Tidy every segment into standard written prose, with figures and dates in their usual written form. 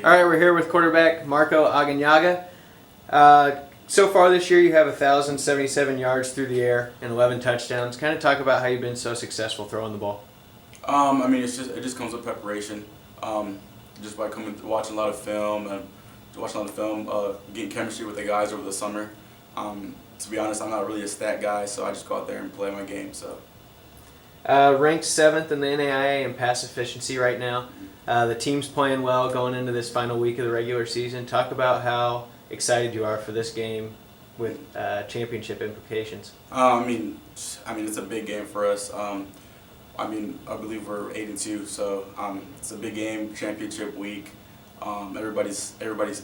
All right, we're here with quarterback Marco Aguiñaga. So far this year, you have 1,077 yards through the air and 11 touchdowns. Kind of talk about how you've been so successful throwing the ball. I mean, it just comes with preparation. Just by watching a lot of film getting chemistry with the guys over the summer. To be honest, I'm not really a stat guy, so I just go out there and play my game. So. Ranked 7th in the NAIA in pass efficiency right now. The team's playing well going into this final week of the regular season. Talk about how excited you are for this game with championship implications. I mean, it's a big game for us. I believe we're 8-2, so it's a big game, championship week. Everybody's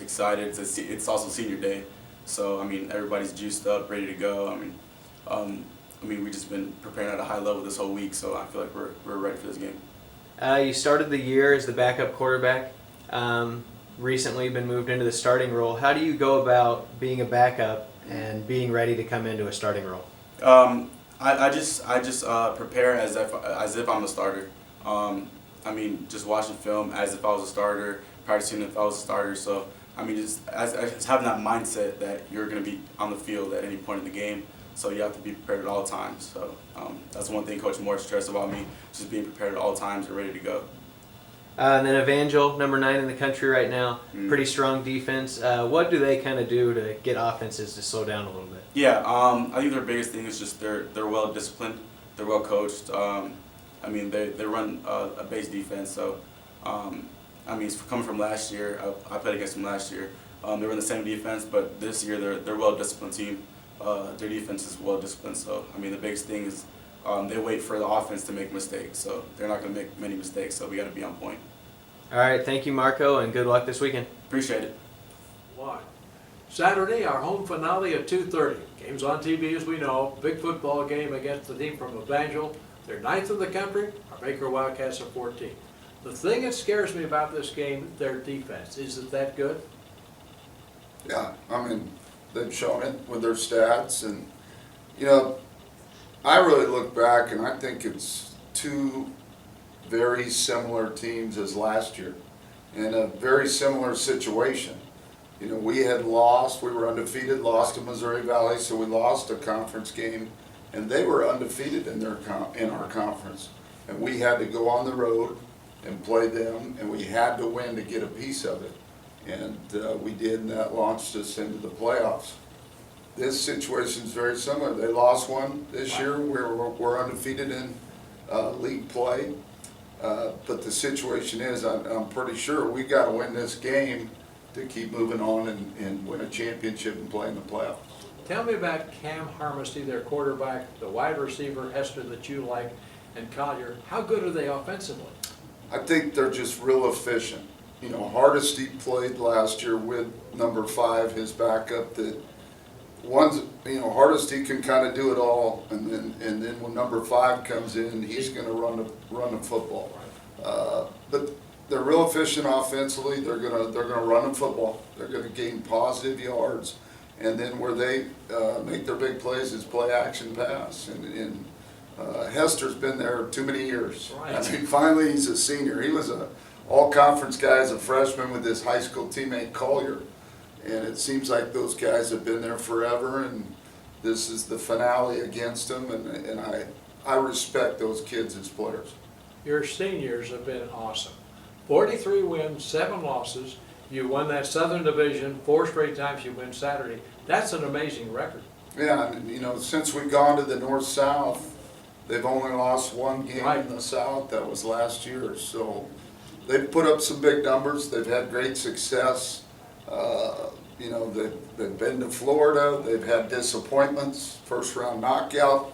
excited. It's also senior day, so everybody's juiced up, ready to go. We've just been preparing at a high level this whole week, so I feel like we're ready for this game. You started the year as the backup quarterback. Recently been moved into the starting role. How do you go about being a backup and being ready to come into a starting role? I just prepare as if I'm a starter. Just watching film as if I was a starter, practicing if I was a starter. So just having that mindset that you're going to be on the field at any point in the game. So you have to be prepared at all times. So that's one thing Coach Moore stressed about me, just being prepared at all times and ready to go. And then Evangel, number 9 in the country right now, pretty strong defense. What do they kind of do to get offenses to slow down a little bit? Yeah, I think their biggest thing is just they're well disciplined, they're well coached. They run a base defense. So it's coming from last year. I played against them last year. They were in the same defense, but this year they're a well disciplined team. Their defense is well disciplined. So the biggest thing is they wait for the offense to make mistakes. So they're not going to make many mistakes. So we got to be on point. All right, thank you, Marco, and good luck this weekend. Appreciate it. Saturday, our home finale at 2:30. Game's on TV, as we know. Big football game against the team from Evangel. They're 9th in the country. Our Baker Wildcats are 14th. The thing that scares me about this game, their defense. Is it that good? Yeah, they've shown it with their stats, and I really look back and I think it's two very similar teams as last year in a very similar situation. We had lost, we were undefeated, lost to Missouri Valley, so we lost a conference game, and they were undefeated in our conference, and we had to go on the road and play them, and we had to win to get a piece of it, and we did, and that launched us into the playoffs. This situation is very similar. They lost one this year. We're undefeated in league play, but the situation is, I'm pretty sure we got to win this game to keep moving on and win a championship and play in the playoffs. Tell me about Cam Harmsey, their quarterback, the wide receiver, Hester, that you like, and Collier. How good are they offensively? I think they're just real efficient. Hardesty played last year with number 5, his backup. Hardesty can kind of do it all, and then when number 5 comes in, he's going to run the football. But they're real efficient offensively. They're gonna run the football. They're gonna gain positive yards, and then where they make their big plays is play action pass. And Hester's been there too many years. Right. Finally he's a senior. He was a all-conference guy as a freshman with his high school teammate Collier, and it seems like those guys have been there forever. And this is the finale against them, and I respect those kids as players. Your seniors have been awesome. 43 wins, 7 losses. You won that Southern Division 4 straight times. You win Saturday. That's an amazing record. Yeah, and since we've gone to the North-South, they've only lost one game in the South. That was last year. So they've put up some big numbers. They've had great success. They've been to Florida. They've had disappointments, first-round knockout.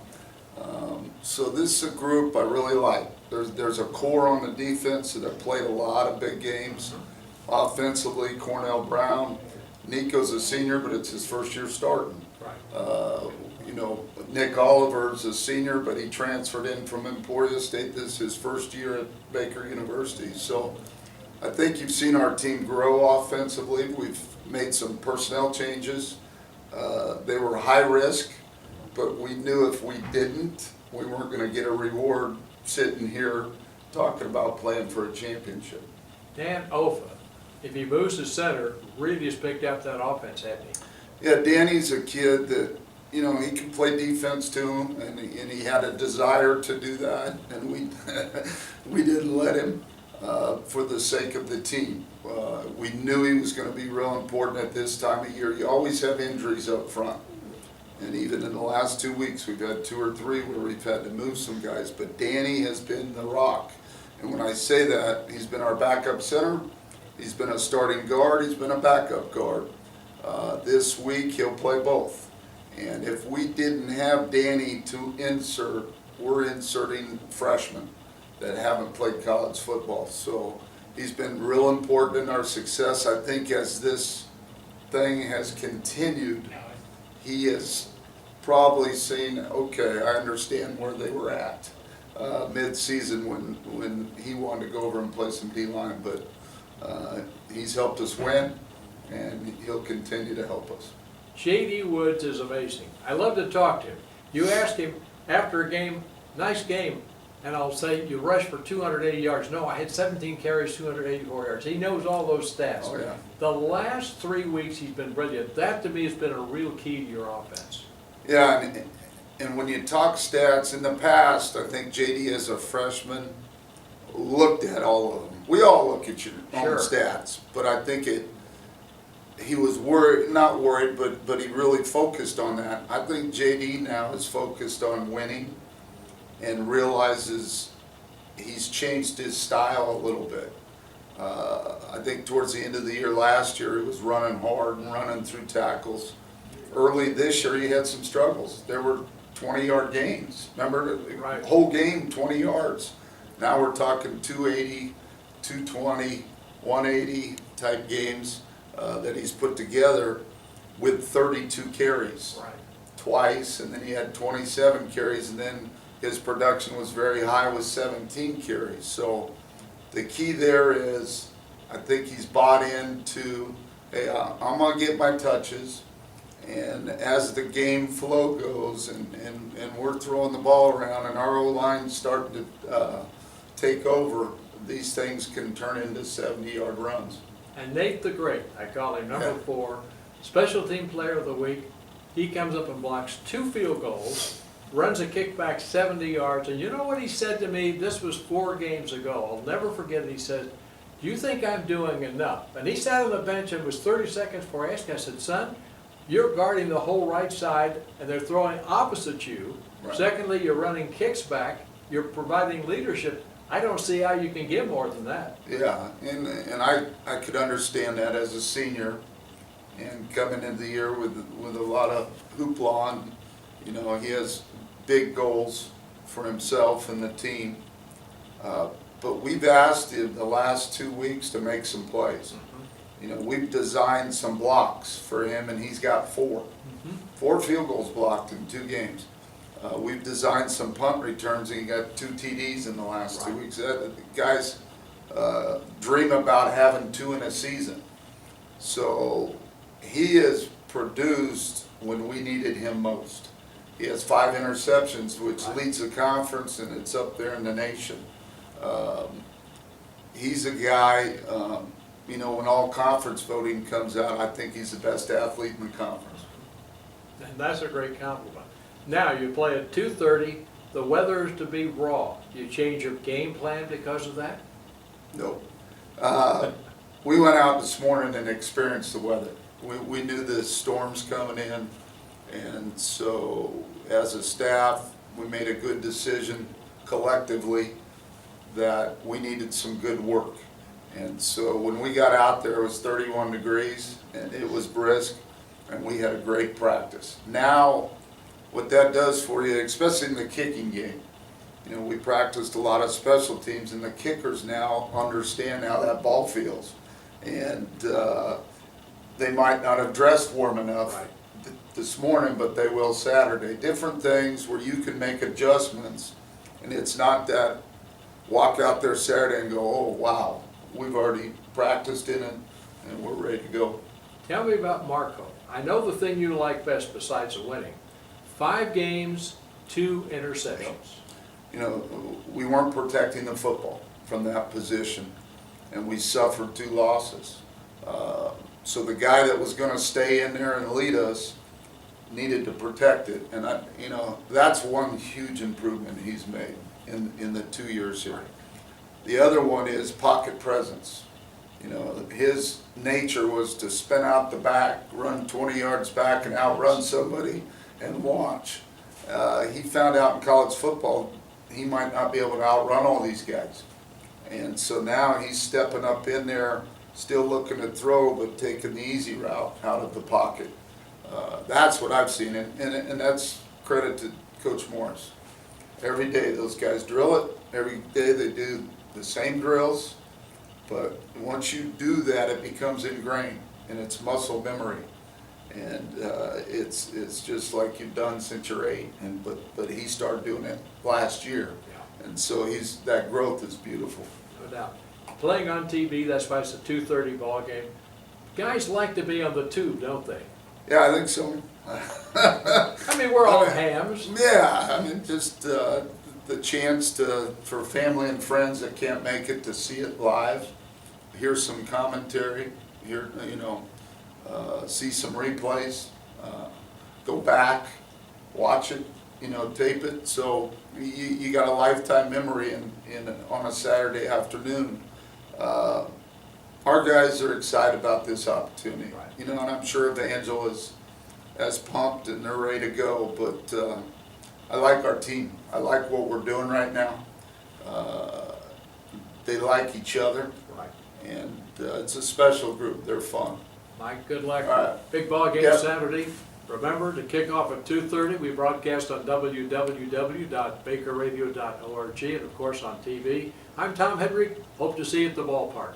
So this is a group I really like. There's a core on the defense that have played a lot of big games. Offensively, Cornell Brown. Nico's a senior, but it's his first year starting. Nick Oliver's a senior, but he transferred in from Emporia State. This is his first year at Baker University. So I think you've seen our team grow offensively. We've made some personnel changes. They were high risk, but we knew if we didn't, we weren't going to get a reward sitting here talking about playing for a championship. Dan Ofa, if he moves to center, really has picked up that offense, hasn't he? Yeah, Danny's a kid that, you know, he can play defense to him, and he had a desire to do that, and we didn't let him for the sake of the team. We knew he was going to be real important at this time of year. You always have injuries up front, and even in the last 2 weeks, we've had 2 or 3 where we've had to move some guys, but Danny has been the rock. And when I say that, he's been our backup center, he's been a starting guard, he's been a backup guard. This week, he'll play both. And if we didn't have Danny to insert, we're inserting freshmen that haven't played college football. So he's been real important in our success. I think as this thing has continued, he has probably seen, okay, I understand where they were at mid-season when he wanted to go over and play some D-line. But he's helped us win, and he'll continue to help us. J.D. Woods is amazing. I love to talk to him. You ask him after a game, nice game, and I'll say, you rushed for 280 yards. No, I had 17 carries, 284 yards. He knows all those stats. Oh, yeah. The last 3 weeks he's been brilliant. That to me has been a real key to your offense. Yeah, and when you talk stats, in the past, I think JD as a freshman looked at all of them. We all look at your own stats, but I think he was worried, not worried, but he really focused on that. I think JD now is focused on winning and realizes he's changed his style a little bit. I think towards the end of the year last year, he was running hard and running through tackles. Early this year, he had some struggles. There were 20-yard gains. Remember, the whole game, 20 yards. Now we're talking 280, 220, 180 type games that he's put together with 32 carries twice, and then he had 27 carries, and then his production was very high with 17 carries. So the key there is, I think he's bought into, hey, I'm going to get my touches, and as the game flow goes and we're throwing the ball around and our O-line's starting to take over, these things can turn into 70-yard runs. And Nate the Great, I call him number 4, special team player of the week. He comes up and blocks 2 field goals, runs a kickback 70 yards. And you know what he said to me? This was 4 games ago. I'll never forget it. He said, do you think I'm doing enough? And he sat on the bench and it was 30 seconds before I asked him. I said, son, you're guarding the whole right side and they're throwing opposite you. Secondly, you're running kicks back. You're providing leadership. I don't see how you can give more than that. Yeah, and I could understand that as a senior and coming into the year with a lot of hoopla, and you know, he has big goals for himself and the team. But we've asked him the last 2 weeks to make some plays. You know, we've designed some blocks for him, and he's got 4. 4 field goals blocked in 2 games. We've designed some punt returns, and he got 2 TDs in the last 2 weeks. Guys dream about having 2 in a season. So he has produced when we needed him most. He has 5 interceptions, which leads the conference, and it's up there in the nation. He's a guy, you know, when all conference voting comes out, I think he's the best athlete in the conference. And that's a great compliment. Now, you play at 2:30. The weather is to be raw. Do you change your game plan because of that? No. We went out this morning and experienced the weather. We knew the storm's coming in, and so as a staff, we made a good decision collectively that we needed some good work. And so when we got out there, it was 31 degrees, and it was brisk, and we had a great practice. Now, what that does for you, especially in the kicking game, you know, we practiced a lot of special teams, and the kickers now understand how that ball feels. And they might not have dressed warm enough this morning, but they will Saturday. Different things where you can make adjustments, and it's not that walk out there Saturday and go, oh, wow, we've already practiced in it, and we're ready to go. Tell me about Marco. I know the thing you like best besides the winning. 5 games, 2 interceptions. You know, we weren't protecting the football from that position, and we suffered 2 losses. So the guy that was gonna stay in there and lead us needed to protect it. And that's one huge improvement he's made in the 2 years here. The other one is pocket presence. His nature was to spin out the back, run 20 yards back and outrun somebody and watch. He found out in college football he might not be able to outrun all these guys. And so now he's stepping up in there, still looking to throw, but taking the easy route out of the pocket. That's what I've seen, and that's credit to Coach Morris. Every day those guys drill it. Every day they do the same drills. But once you do that, it becomes ingrained, and it's muscle memory. And it's just like you've done since you're 8. But he started doing it last year. And so that growth is beautiful. No doubt. Playing on TV, that's why it's a 2:30 ball game. Guys like to be on the tube, don't they? Yeah, I think so. I mean, we're all hams. Yeah, I mean, just the chance for family and friends that can't make it to see it live, hear some commentary, see some replays, go back, watch it, tape it. So you got a lifetime memory on a Saturday afternoon. Our guys are excited about this opportunity, Right. and I'm sure Evangel is as pumped and they're ready to go. But I like our team. I like what we're doing right now. They like each other, Right. and it's a special group. They're fun. Mike, good luck. All right. Big ball game Yep. Saturday. Remember to kick off at 2:30. We broadcast on www.bakerradio.org and of course on TV. I'm Tom Hedrick. Hope to see you at the ballpark.